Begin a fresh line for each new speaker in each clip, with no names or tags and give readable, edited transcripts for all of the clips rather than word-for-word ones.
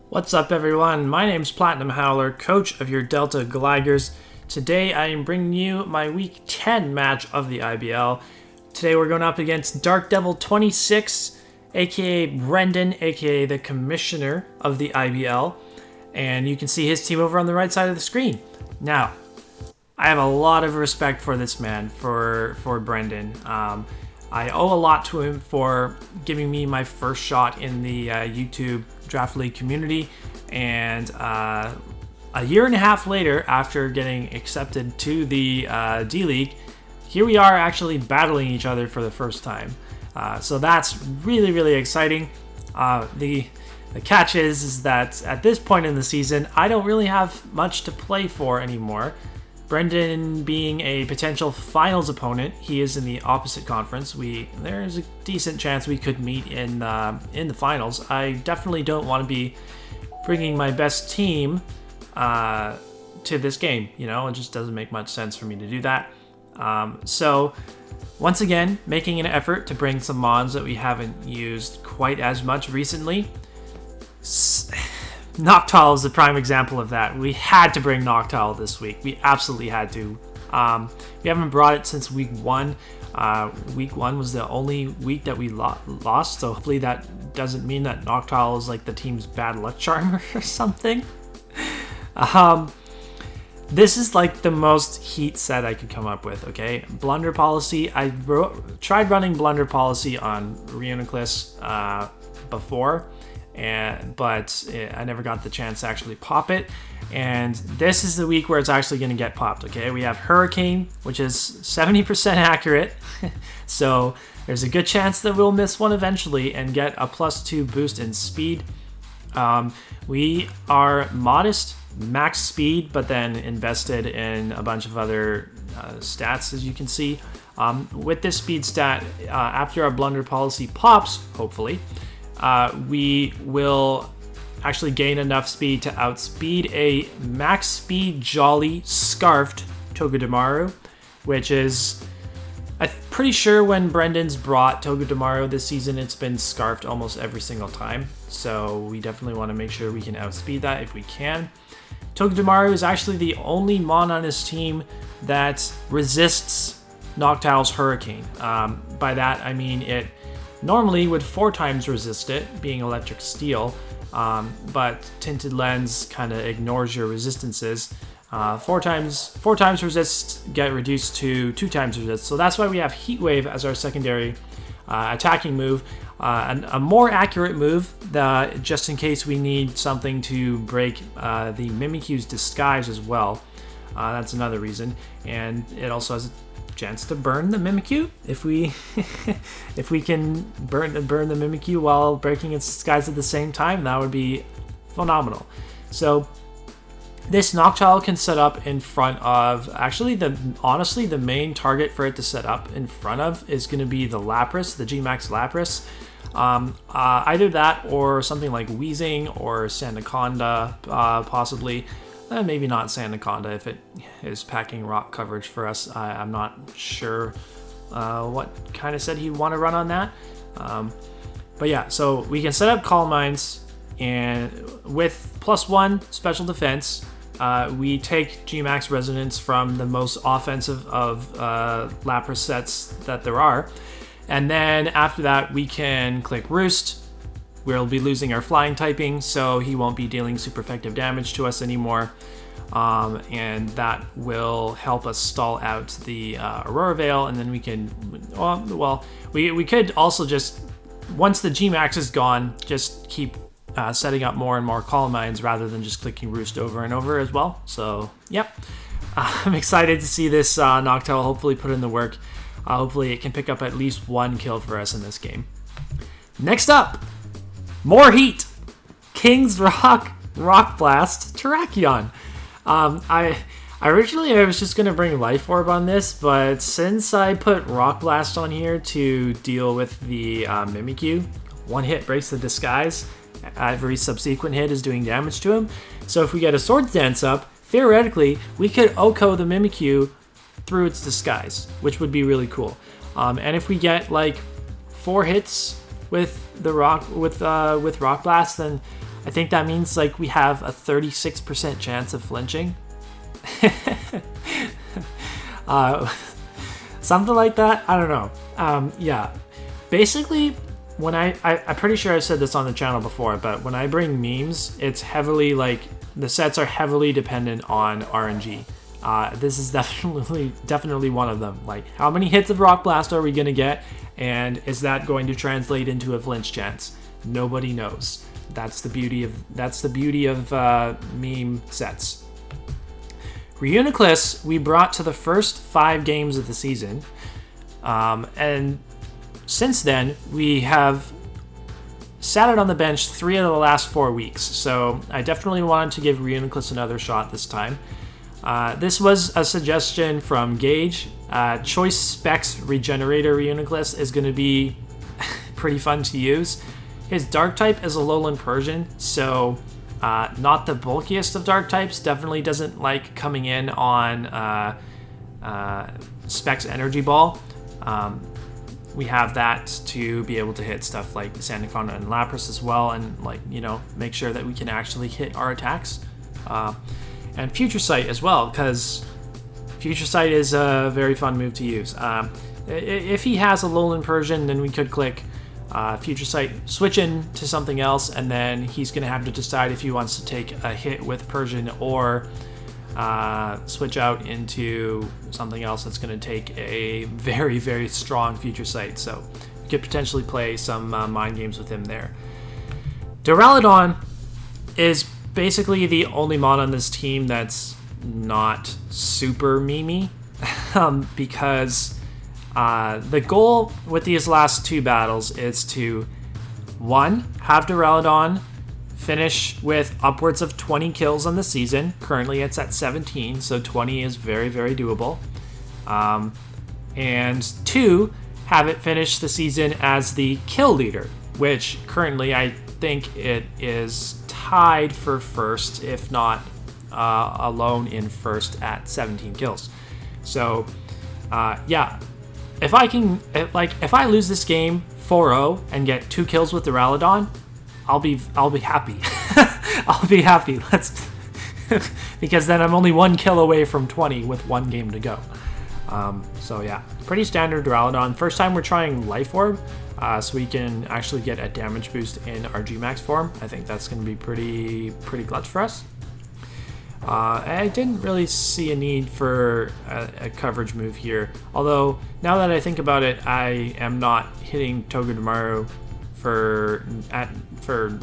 What's up, everyone? My name's PlatinumHowler, coach of your Delta Gligars. Today I am bringing you my Week 10 match of the IBL. Today we're going up against Dark Devil 26, aka Brendan, aka the commissioner of the IBL. And you can see his team over on the right side of the screen. Now, I have a lot of respect for this man, for Brendan. I owe a lot to him for giving me my first shot in the YouTube Draft League community, and a year and a half later, after getting accepted to the D League, here we are actually battling each other for the first time. So that's really, really exciting. The catch is that at this point in the season, I don't really have much to play for anymore. Brendan being a potential finals opponent, he is in the opposite conference. There's a decent chance we could meet in the finals. I definitely don't want to be bringing my best team to this game. You know, it just doesn't make much sense for me to do that. So once again, making an effort to bring some mods that we haven't used quite as much recently. Noctowl is a prime example of that. We had to bring Noctowl this week. We absolutely had to. We haven't brought it since week 1. Week 1 was the only week that we lost, so hopefully that doesn't mean that Noctowl is like the team's bad luck charm or something. This is like the most heat set I could come up with, okay? Blunder policy. I tried running blunder policy on Remastered before, but I never got the chance to actually pop it. And this is the week where it's actually going to get popped, okay? We have Hurricane, which is 70% accurate. So there's a good chance that we'll miss one eventually and get a +2 boost in speed. We are modest max speed, but then invested in a bunch of other stats, as you can see. With this speed stat, after our blunder policy pops, hopefully, we will actually gain enough speed to outspeed a max speed Jolly Scarfed Togedemaru, which is, I'm pretty sure when Brendan's brought Togedemaru this season, it's been Scarfed almost every single time. So we definitely want to make sure we can outspeed that if we can. Togedemaru is actually the only mon on his team that resists Noctowl's Hurricane. By that, I mean it normally would 4 times resist it, being Electric Steel, but Tinted Lens kind of ignores your resistances. 4 times resist get reduced to 2 times resist, so that's why we have Heat Wave as our secondary attacking move. And a more accurate move, just in case we need something to break the Mimikyu's disguise as well. That's another reason, and it also has a chance to burn the Mimikyu if we if we can burn the Mimikyu while breaking its disguise at the same time. That would be phenomenal. So this Noctowl can set up in front of, actually honestly the main target for it to set up in front of is going to be the Lapras, the Gmax Lapras. Either that or something like Weezing or Sandaconda, possibly. Maybe not Sandaconda if it is packing rock coverage for us. I'm not sure what kind of set he'd want to run on that. But yeah, so we can set up Calm Minds, and with +1 special defense, we take Gmax Resonance from the most offensive of Lapras sets that there are. And then after that, we can click Roost. We'll be losing our flying typing, so he won't be dealing super effective damage to us anymore. And that will help us stall out the Aurora Veil, and then we can, we could also just, once the Gmax is gone, just keep setting up more and more Calm Minds rather than just clicking Roost over and over as well. So, yep. I'm excited to see this Noctowl hopefully put in the work. Hopefully it can pick up at least 1 kill for us in this game. Next up, more heat! King's Rock Blast Terrakion. I was just going to bring Life Orb on this, but since I put Rock Blast on here to deal with the Mimikyu, 1 hit breaks the disguise. Every subsequent hit is doing damage to him. So if we get a Swords Dance up, theoretically, we could OHKO the Mimikyu through its disguise, which would be really cool. And if we get like 4 hits with the Rock Blast, then I think that means like we have a 36% chance of flinching. Something like that. I don't know. Yeah, basically when I'm pretty sure I said this on the channel before, but when I bring memes, it's heavily like the sets are heavily dependent on RNG. This is definitely one of them. Like, how many hits of Rock Blast are we gonna get, and is that going to translate into a flinch chance? Nobody knows. That's the beauty of meme sets. Reuniclus we brought to the first 5 games of the season, and since then we have sat it on the bench 3 of the last 4 weeks. So I definitely wanted to give Reuniclus another shot this time. This was a suggestion from Gage. Choice Specs Regenerator Reuniclus is going to be pretty fun to use. His Dark type is a Lowland Persian, so not the bulkiest of Dark types. Definitely doesn't like coming in on Specs Energy Ball. We have that to be able to hit stuff like Sandaconda and Lapras as well, and like, you know, make sure that we can actually hit our attacks. And Future Sight as well, because Future Sight is a very fun move to use. If he has a Lowland Persian, then we could click Future Sight, switch in to something else, and then he's going to have to decide if he wants to take a hit with Persian or switch out into something else that's going to take a very, very strong Future Sight. So we could potentially play some mind games with him there. Duraludon is basically the only mod on this team that's not super memey, because the goal with these last 2 battles is to, 1, have Duraludon finish with upwards of 20 kills on the season. Currently it's at 17, so 20 is very, very doable. And 2, have it finish the season as the kill leader, which currently I think it is tied for first, if not alone in first at 17 kills. So yeah, if I lose this game 4-0 and get 2 kills with Duraludon, I'll be happy. I'll be happy. Because then I'm only 1 kill away from 20 with 1 game to go. So yeah, pretty standard Duraludon. First time we're trying Life Orb, so we can actually get a damage boost in our Gmax form. I think that's going to be pretty clutch for us. I didn't really see a need for a coverage move here. Although, now that I think about it, I am not hitting Togedemaru for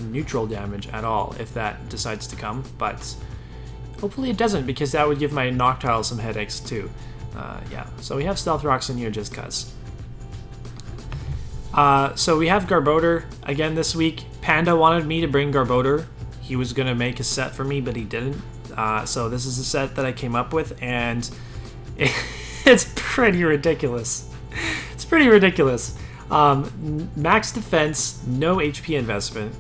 neutral damage at all if that decides to come. But hopefully it doesn't, because that would give my Noctowl some headaches too. Yeah, so we have Stealth Rocks in here just cuz. So we have Garbodor again this week. Panda wanted me to bring Garbodor. He was going to make a set for me, but he didn't. So this is a set that I came up with, and it's pretty ridiculous. It's pretty ridiculous. Max defense, no HP investment.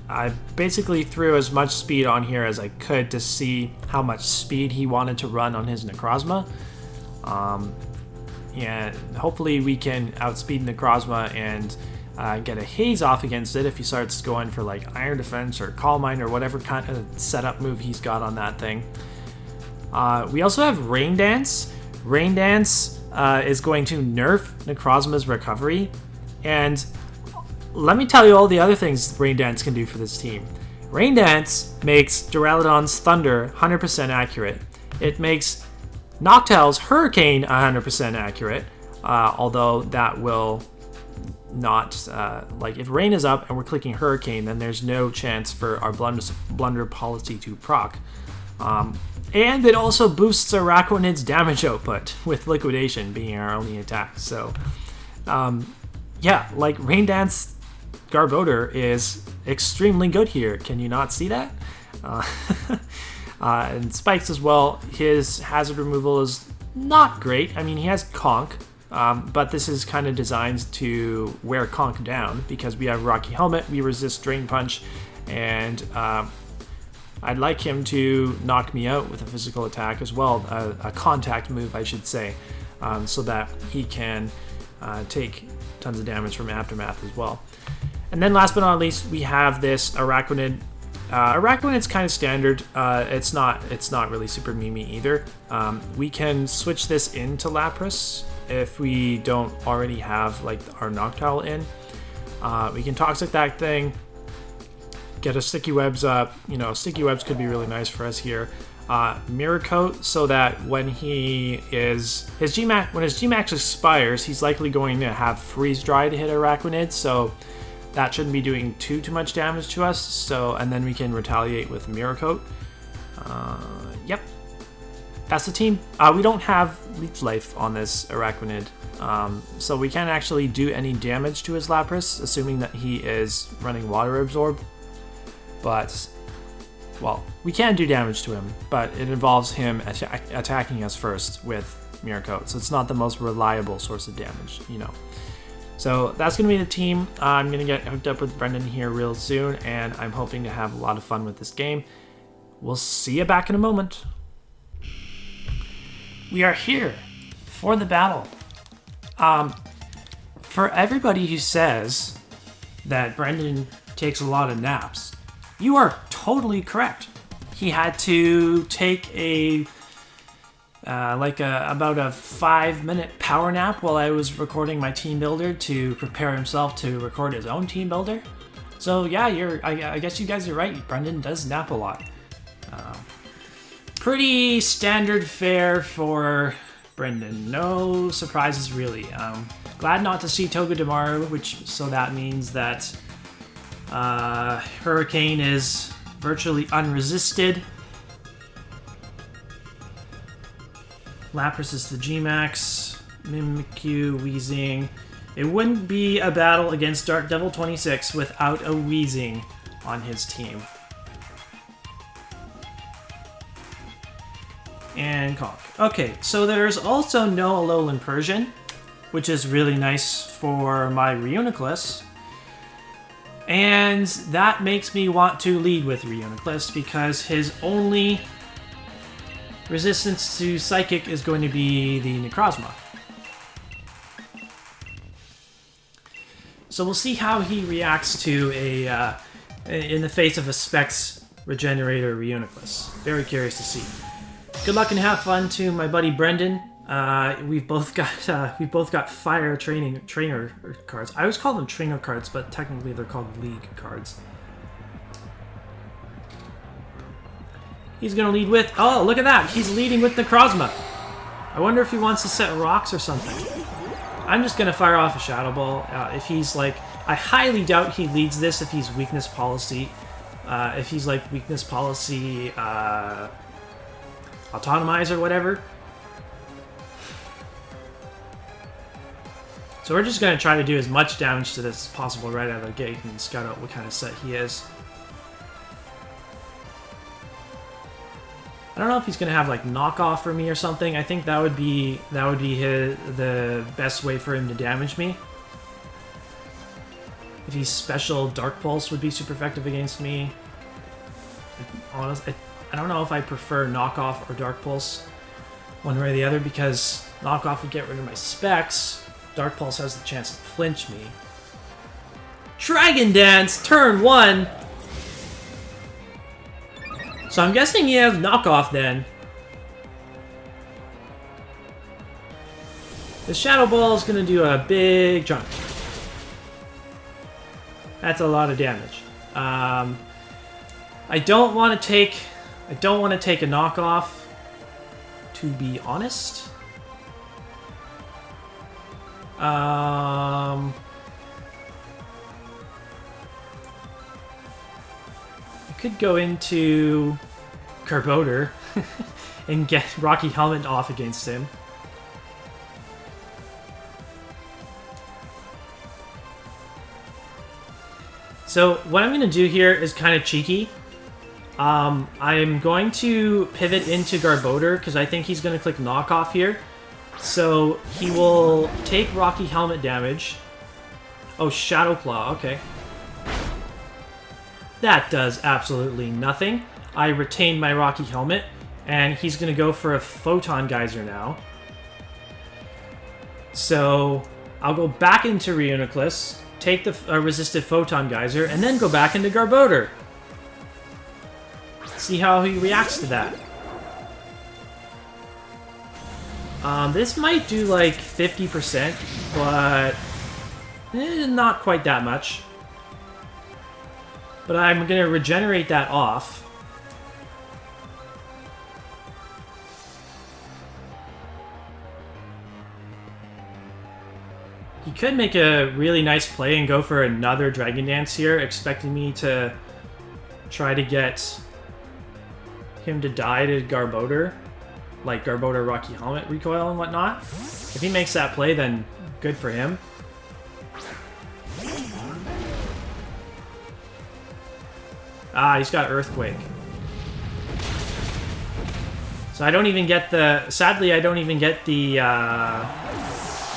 I basically threw as much speed on here as I could to see how much speed he wanted to run on his Necrozma. And hopefully we can outspeed Necrozma and get a haze off against it if he starts going for like Iron Defense or Calm Mind or whatever kind of setup move he's got on that thing. We also have Rain Dance. Rain Dance is going to nerf Necrozma's recovery, and let me tell you all the other things Rain Dance can do for this team. Rain Dance makes Duraludon's Thunder 100% accurate. It makes Noctowl's Hurricane 100% accurate, although that will not, like if Rain is up and we're clicking Hurricane, then there's no chance for our blunder policy to proc. And it also boosts Araquanid's damage output, with Liquidation being our only attack. So, yeah, like Rain Dance Garbodor is extremely good here. Can you not see that? And Spikes as well. His hazard removal is not great. I mean, he has Conk, but this is kind of designed to wear Conk down because we have Rocky Helmet, we resist Drain Punch, and I'd like him to knock me out with a physical attack as well, a contact move, I should say, so that he can take tons of damage from Aftermath as well. And then last but not least, we have this Araquanid. Araquanid's kind of standard. It's not really super memey either. We can switch this into Lapras if we don't already have like our Noctowl in. We can Toxic that thing, get a Sticky Webs up. You know, Sticky Webs could be really nice for us here. Mirror Coat, so that when when his Gmax expires, he's likely going to have Freeze Dry to hit Araquanid, so that shouldn't be doing too much damage to us. So, and then we can retaliate with Mirror Coat. Yep, that's the team. We don't have Leech Life on this Araquanid, so we can't actually do any damage to his Lapras, assuming that he is running Water Absorb. But, well, we can do damage to him, but it involves him attacking us first with Mirror Coat, so it's not the most reliable source of damage, you know. So that's going to be the team. I'm going to get hooked up with Brendan here real soon, and I'm hoping to have a lot of fun with this game. We'll see you back in a moment. We are here for the battle. For everybody who says that Brendan takes a lot of naps, you are totally correct. He had to take about a 5-minute power nap while I was recording my team builder to prepare himself to record his own team builder. So yeah, I guess you guys are right. Brendan does nap a lot. Pretty standard fare for Brendan. No surprises really. Glad not to see Togedemaru, so that means that Hurricane is virtually unresisted. Lapras is the Gmax, Mimikyu, Weezing. It wouldn't be a battle against Dark Devil 26 without a Weezing on his team. And Conk. Okay, so there's also no Alolan Persian, which is really nice for my Reuniclus. And that makes me want to lead with Reuniclus because his only resistance to Psychic is going to be the Necrozma. So we'll see how he reacts to in the face of a Specs Regenerator Reuniclus. Very curious to see. Good luck and have fun to my buddy Brendan. We've both got Fire trainer cards. I always call them trainer cards, but technically they're called League cards. He's going to lead with... Oh, look at that! He's leading with Necrozma. I wonder if he wants to set rocks or something. I'm just going to fire off a Shadow Ball. If he's like... I highly doubt he leads this if he's Weakness Policy. If he's like Weakness Policy... Autonomize or whatever. So we're just going to try to do as much damage to this as possible right out of the gate and scout out what kind of set he is. I don't know if he's going to have like knockoff for me or something. I think that would be the best way for him to damage me. If he's special, Dark Pulse would be super effective against me. Honestly, I don't know if I prefer knockoff or Dark Pulse, one way or the other, because knockoff would get rid of my specs. Dark Pulse has the chance to flinch me. Dragon Dance, turn 1! So I'm guessing he has knockoff then. The Shadow Ball is going to do a big chunk. That's a lot of damage. I don't want to take a knockoff, to be honest. I could go into Carbodor and get Rocky Helmet off against him. So what I'm going to do here is kind of cheeky. I'm going to pivot into Garbodor because I think he's going to click knockoff here. So he will take Rocky Helmet damage. Oh, Shadow Claw, okay. That does absolutely nothing. I retain my Rocky Helmet, and he's going to go for a Photon Geyser now. So I'll go back into Reuniclus, take the resisted Photon Geyser, and then go back into Garbodor. See how he reacts to that. This might do like 50%, but not quite that much. But I'm going to regenerate that off. He could make a really nice play and go for another Dragon Dance here, expecting me to try to get him to die to Garbodor, like Garbodor Rocky Helmet recoil and whatnot. If he makes that play, then good for him. Ah, he's got Earthquake. So I don't even get the... Sadly, I don't even get the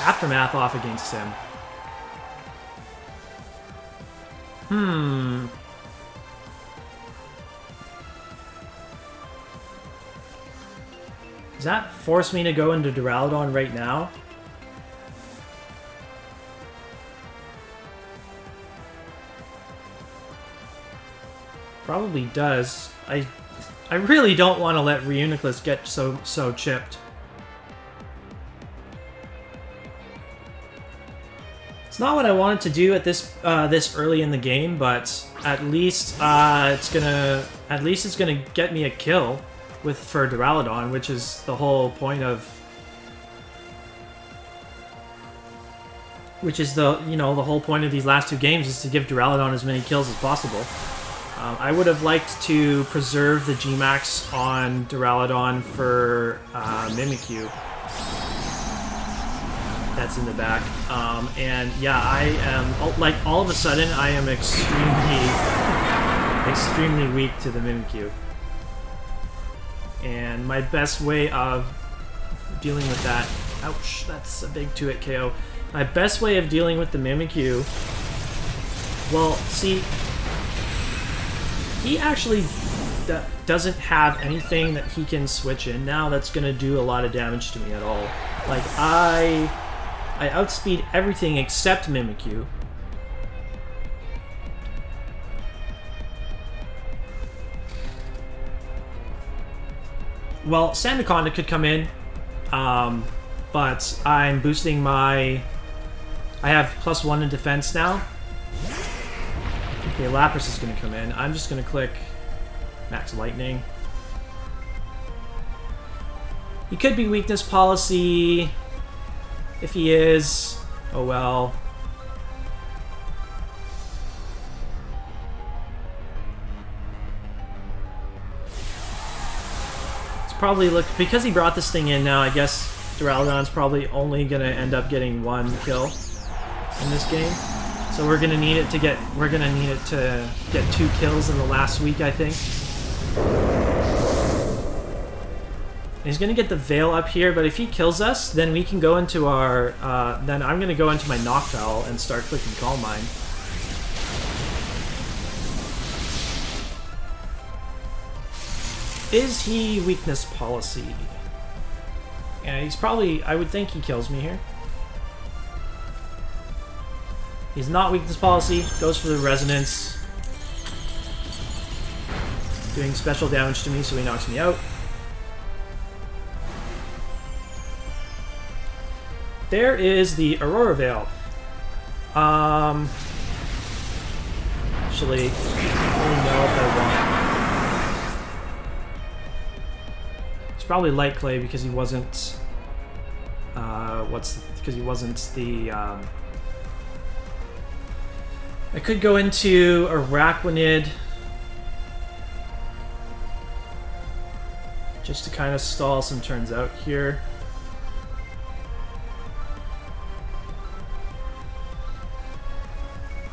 Aftermath off against him. Does that force me to go into Duraludon right now? Probably does. I really don't want to let Reuniclus get so chipped. It's not what I wanted to do at this this early in the game, but at least it's gonna get me a kill for Duraludon, which is the whole point of the whole point of these last two games is to give Duraludon as many kills as possible. I would have liked to preserve the Gmax on Duraludon for Mimikyu. That's in the back. And yeah, I am, like, all of a sudden, I am extremely weak to the Mimikyu. And my best way of dealing with that... Ouch, that's a big 2-hit KO. My best way of dealing with the Mimikyu... Well, see... He actually doesn't have anything that he can switch in now that's going to do a lot of damage to me at all. Like, I outspeed everything except Mimikyu. Well, Sandaconda could come in, but I'm boosting my... I have +1 in defense now. Okay, Lapras is going to come in. I'm just going to click Max Lightning. He could be Weakness Policy. If he is, oh well. It's probably because he brought this thing in now, I guess Duraludon's probably only going to end up getting 1 kill in this game. So we're gonna need it to get 2 kills in the last week, I think. He's gonna get the Veil up here, but if he kills us, then we can go into our. Then I'm gonna go into my Noctowl and start clicking Calm Mind. Is he Weakness Policy? Yeah, he's probably. I would think he kills me here. He's not Weakness Policy, goes for the Resonance. Doing special damage to me, so he knocks me out. There is the Aurora Veil. Actually, I don't really know if I want it. It's probably Light Clay because he wasn't... because he wasn't the... I could go into Araquanid just to kind of stall some turns out here.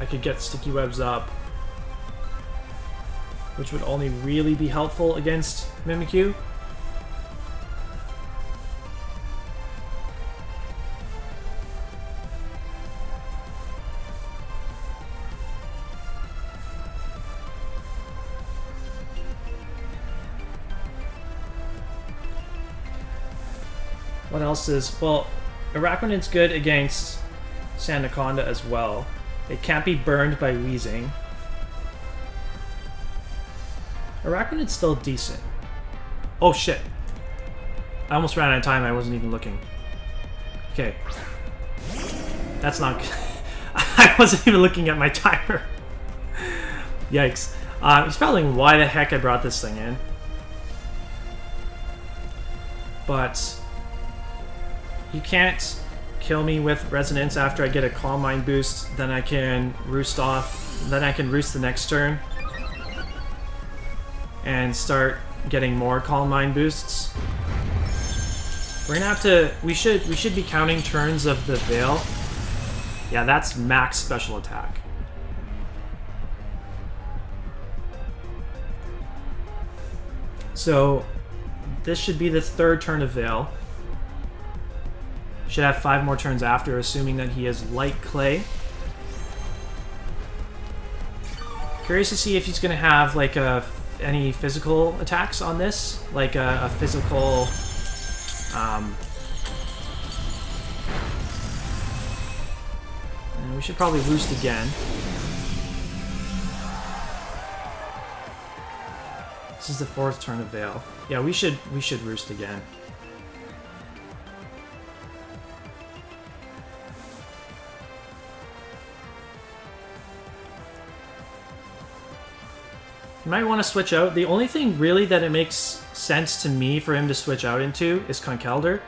I could get Sticky Webs up, which would only really be helpful against Mimikyu. What else is... Well, Araquanid's good against Sandaconda as well. It can't be burned by wheezing. Arachnid's still decent. Oh shit. I almost ran out of time, I wasn't even looking. Okay. That's not good. I wasn't even looking at my timer. Yikes. He's probably wondering why the heck I brought this thing in. But you can't kill me with Resonance after I get a Calm Mind boost. Then I can roost off. Then I can roost the next turn. And start getting more Calm Mind boosts. We're gonna have to. We should be counting turns of the Veil. Yeah, that's max special attack. So this should be the third turn of Veil. Should have 5 more turns after, assuming that he has Light Clay. Curious to see if he's gonna have like any physical attacks on this, like a physical. And we should probably roost again. This is the 4th turn of Veil. Yeah, we should roost again. You might want to switch out. The only thing really that it makes sense to me for him to switch out into is Conkeldurr.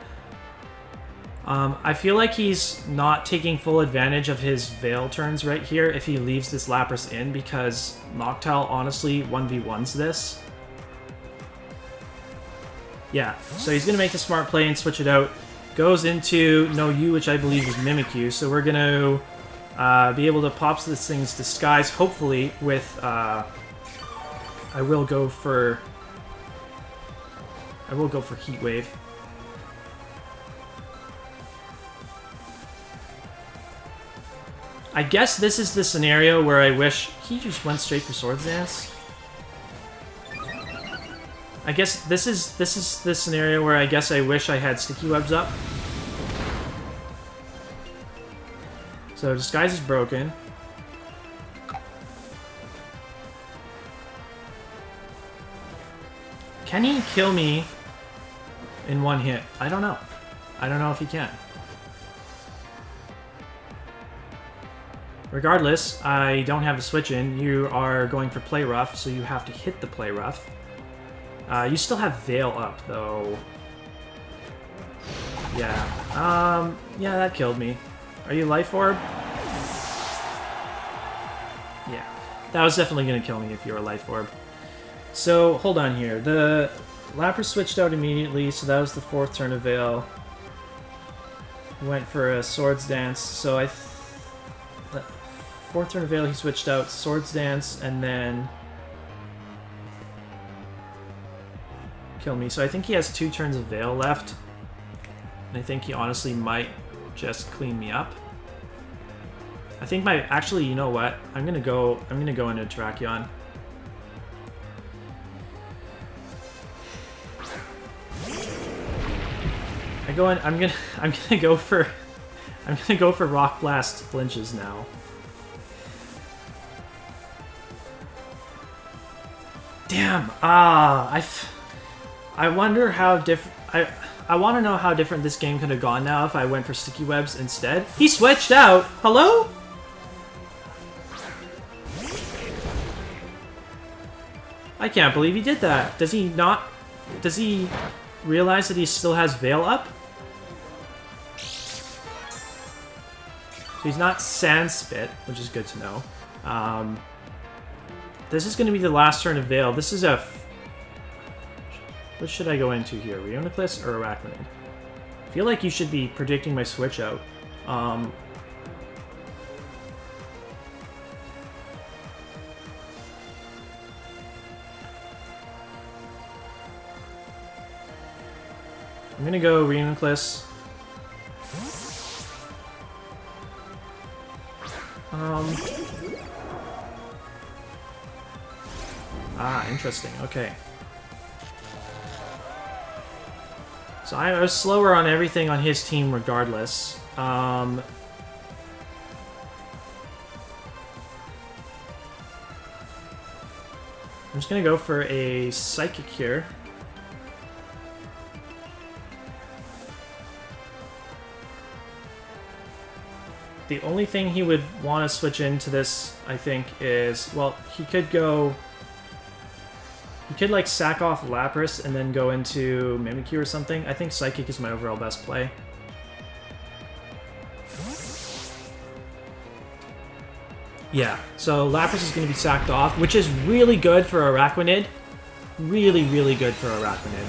I feel like he's not taking full advantage of his Veil turns right here if he leaves this Lapras in, because Noctowl honestly 1v1s this. Yeah, so he's going to make the smart play and switch it out. Goes into No You, which I believe is Mimikyu, so we're going to be able to pop this thing's Disguise, hopefully, with... I will go for Heat Wave. I guess this is the scenario where I wish he just went straight for Swords Dance. I guess this is the scenario where I guess I wish I had Sticky Webs up. So Disguise is broken. Can he kill me in one hit? I don't know. I don't know if he can. Regardless, I don't have a switch in. You are going for Play Rough, so you have to hit the Play Rough. You still have Veil up, though. Yeah. Yeah, that killed me. Are you Life Orb? Yeah. That was definitely going to kill me if you were Life Orb. So, hold on here. The Lapras switched out immediately, so that was the 4th turn of Veil. Went for a Swords Dance, so the 4th turn of Veil he switched out, Swords Dance, and then kill me. So I think he has 2 turns of Veil left. And I think he honestly might just clean me up. I think actually, you know what? I'm gonna go into Terrakion. I'm gonna go for Rock Blast flinches now. Damn. I wonder how different. I want to know how different this game could have gone now if I went for Sticky Webs instead. He switched out. Hello? I can't believe he did that. Does he not? Does he realize that he still has Veil up? So he's not Sand Spit, which is good to know. This is going to be the last turn of Veil. This is a... What should I go into here? Rheoniclus or Arachnid? I feel like you should be predicting my switch out. I'm going to go Rheoniclus. Interesting. Okay. So I was slower on everything on his team regardless. I'm just gonna go for a Psychic here. The only thing he would want to switch into this, I think, is... Well, he could go... He could, like, sack off Lapras and then go into Mimikyu or something. I think Psychic is my overall best play. Yeah, so Lapras is going to be sacked off, which is really good for Araquanid. Really, really good for Araquanid.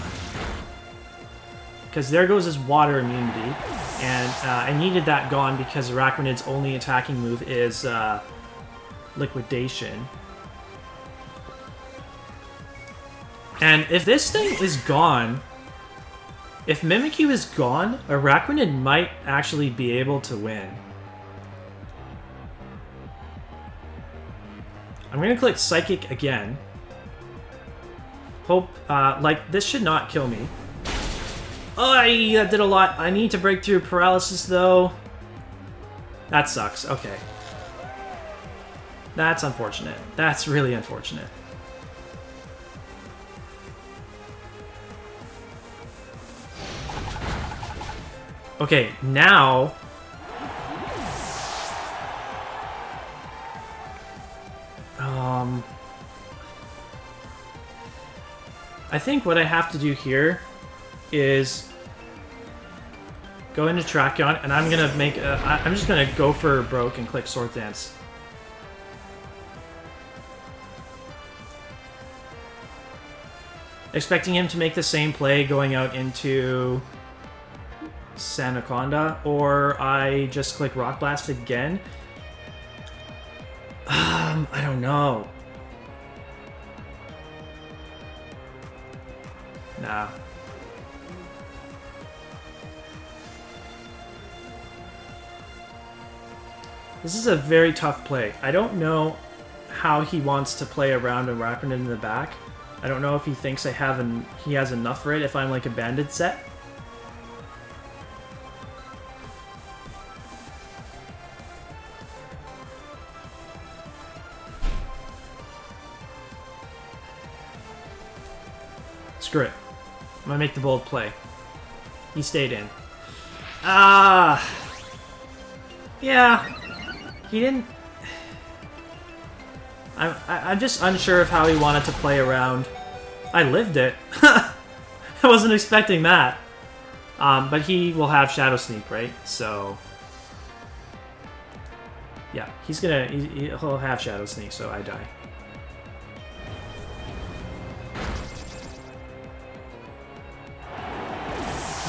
Because there goes his water immunity. And I needed that gone because Araquanid's only attacking move is Liquidation. And if this thing is gone, if Mimikyu is gone, Araquanid might actually be able to win. I'm going to click Psychic again. Hope, like, this should not kill me. Oh, that did a lot. I need to break through paralysis, though. That sucks. Okay. That's unfortunate. That's really unfortunate. Okay, now... I think what I have to do here is go into Tracheon, and I'm gonna make I'm just gonna go for Broke and click Sword Dance. Expecting him to make the same play going out into Sandaconda, or I just click Rock Blast again. I don't know. Nah. This is a very tough play. I don't know how he wants to play around Araquanid in the back. I don't know if he thinks he has enough for it if I'm like a banded set. Screw it. I'm gonna make the bold play. He stayed in. Yeah. He didn't... I'm just unsure of how he wanted to play around. I lived it. I wasn't expecting that. But he will have Shadow Sneak, right? So... Yeah, he'll have Shadow Sneak, so I die.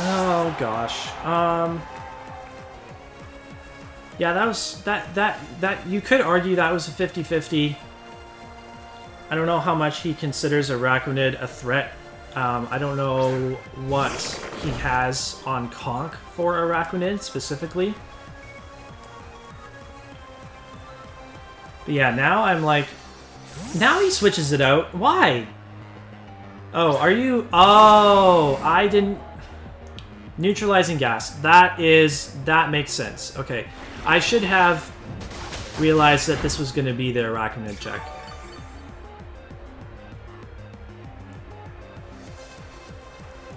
Oh gosh. Yeah, that you could argue that was a 50-50. I don't know how much he considers Araquanid a threat. I don't know what he has on Conk for Araquanid specifically. But yeah, now I'm like... Now he switches it out. Why? Oh, are you... Oh, I didn't... Neutralizing gas. That makes sense. Okay. I should have realized that this was going to be the Araquanid check.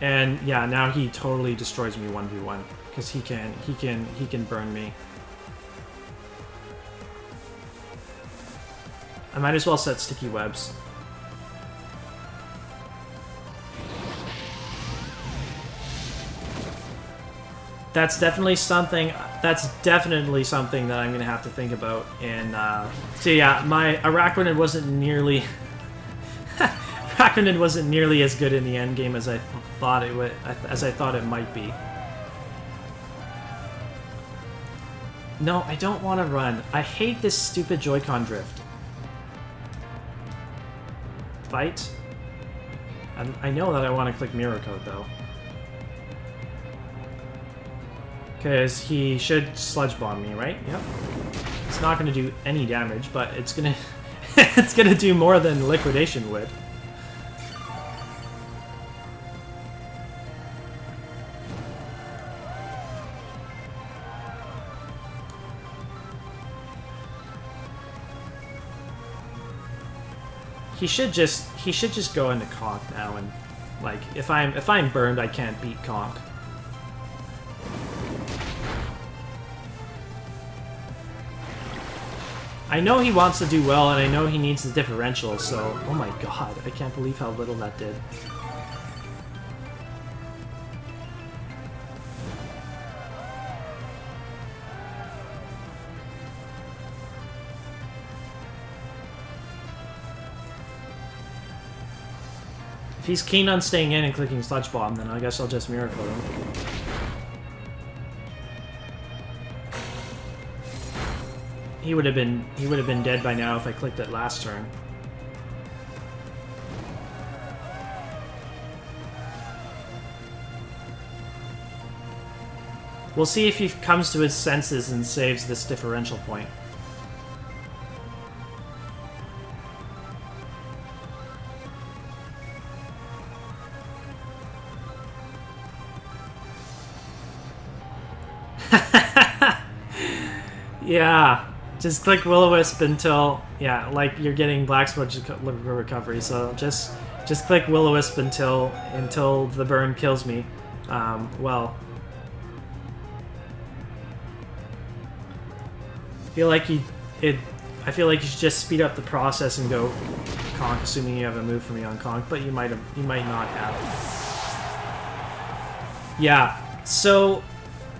And yeah, now he totally destroys me 1v1 because he can burn me. I might as well set sticky webs. That's definitely something that I'm gonna have to think about. And so yeah, my Araquanid wasn't nearly Araquanid wasn't nearly as good in the end game as I thought it might be. No, I don't want to run. I hate this stupid Joy-Con drift. Fight. I know that I want to click Mirror Coat though. Because he should Sludge Bomb me, right? Yep. It's not going to do any damage, but it's going to it's going to do more than Liquidation would. He should just go into Conk now, and like if I'm burned, I can't beat Conk. I know he wants to do well, and I know he needs the differential, so... Oh my god, I can't believe how little that did. If he's keen on staying in and clicking Sludge Bomb, then I guess I'll just Miracle him. He would have been dead by now if I clicked it last turn. We'll see if he comes to his senses and saves this differential point. Yeah. Just click Will-O-Wisp until, yeah, like you're getting Black Smudge recovery. So just click Will-O-Wisp until the burn kills me. Well, I feel like you should just speed up the process and go Conk, assuming you have a move for me on Conk, but you might not have. Yeah. So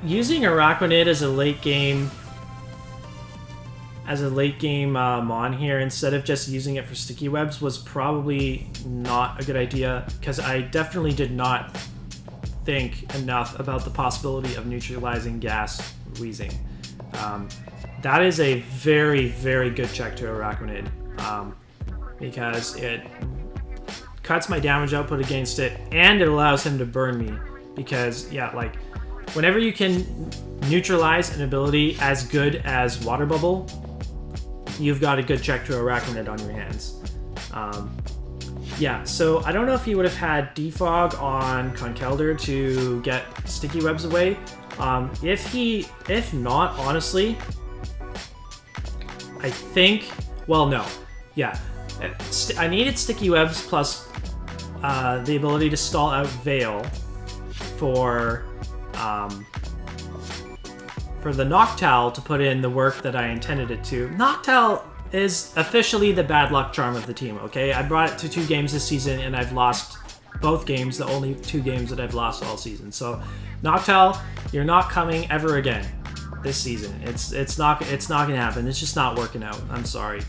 using Araquanid as a late game. Mon here instead of just using it for sticky webs was probably not a good idea, because I definitely did not think enough about the possibility of neutralizing gas wheezing. That is a very, very good check to Araquanid, because it cuts my damage output against it and it allows him to burn me, because yeah, like whenever you can neutralize an ability as good as Water Bubble, you've got a good check to Araquanid on your hands. Yeah, so I don't know if he would have had Defog on Conkeldurr to get sticky webs away. If not, honestly, I think, well, no. Yeah, I needed sticky webs plus the ability to stall out Veil for the Noctowl to put in the work that I intended it to. Noctowl is officially the bad luck charm of the team, okay? I brought it to 2 games this season, and I've lost both games, the only 2 games that I've lost all season. So, Noctowl, you're not coming ever again this season. It's not gonna happen. It's just not working out. I'm sorry.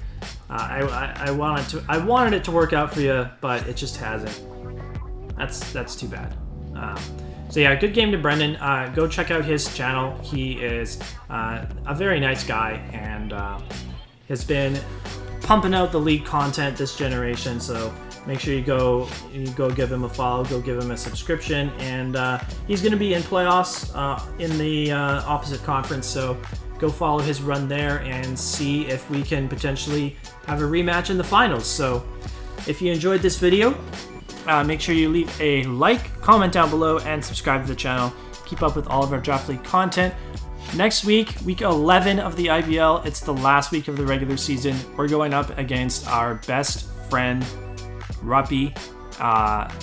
I wanted it to work out for you, but it just hasn't. That's too bad. So yeah, good game to Brendan. Go check out his channel. He is a very nice guy and has been pumping out the league content this generation. So make sure you go give him a follow, go give him a subscription, and he's going to be in playoffs in the opposite conference. So go follow his run there and see if we can potentially have a rematch in the finals. So if you enjoyed this video, make sure you leave a like, comment down below, and subscribe to the channel. Keep up with all of our Draft League content. Next week, week 11 of the IBL, it's the last week of the regular season. We're going up against our best friend, Ruppy,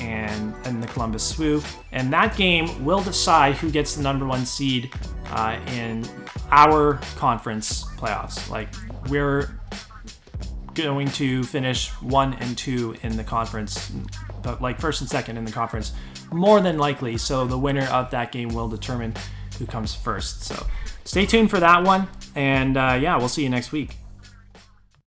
and the Columbus Swoo. And that game will decide who gets the #1 seed in our conference playoffs. Like, we're going to finish 1 and 2 in the conference, but like 1st and 2nd in the conference, more than likely. So the winner of that game will determine who comes first. So stay tuned for that one, and yeah, we'll see you next week.